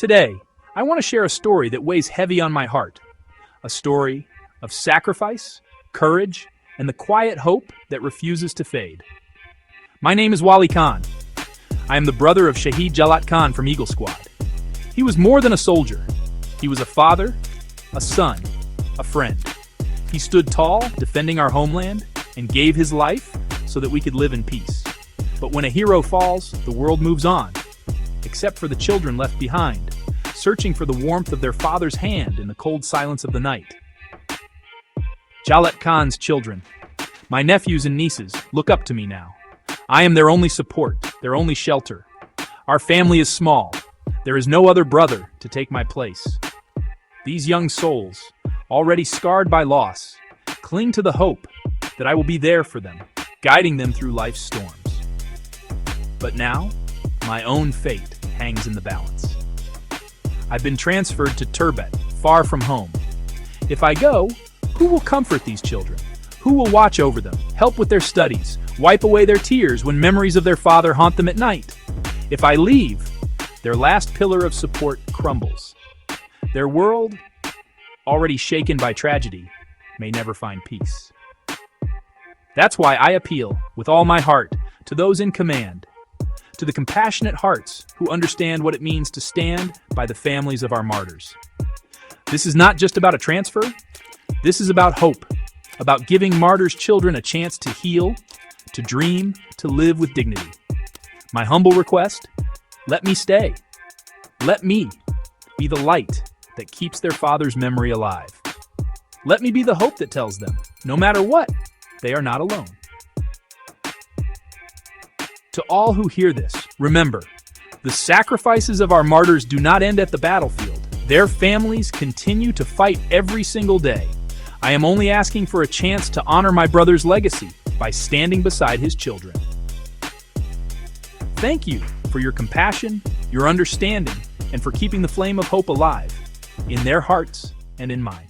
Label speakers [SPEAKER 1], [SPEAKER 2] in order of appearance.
[SPEAKER 1] Today, I want to share a story that weighs heavy on my heart. A story of sacrifice, courage, and the quiet hope that refuses to fade. My name is Wali Khan. I am the brother of Shahid Jalat Khan from Eagle Squad. He was more than a soldier. He was a father, a son, a friend. He stood tall, defending our homeland, and gave his life so that we could live in peace. But when a hero falls, the world moves on, except for the children left behind, searching for the warmth of their father's hand in the cold silence of the night. Jalat Khan's children, my nephews and nieces, look up to me now. I am their only support, their only shelter. Our family is small. There is no other brother to take my place. These young souls, already scarred by loss, cling to the hope that I will be there for them, guiding them through life's storms. But now, my own fate hangs in the balance. I've been transferred to Turbet, far from home. If I go, who will comfort these children? Who will watch over them, help with their studies, wipe away their tears when memories of their father haunt them at night? If I leave, their last pillar of support crumbles. Their world, already shaken by tragedy, may never find peace. That's why I appeal, with all my heart, to those in command, to the compassionate hearts who understand what it means to stand by the families of our martyrs. This is not just about a transfer. This is about hope, about giving martyrs' children a chance to heal, to dream, to live with dignity. My humble request, let me stay. Let me be the light that keeps their father's memory alive. Let me be the hope that tells them, no matter what, they are not alone. To all who hear this, remember, the sacrifices of our martyrs do not end at the battlefield. Their families continue to fight every single day. I am only asking for a chance to honor my brother's legacy by standing beside his children. Thank you for your compassion, your understanding, and for keeping the flame of hope alive in their hearts and in mine.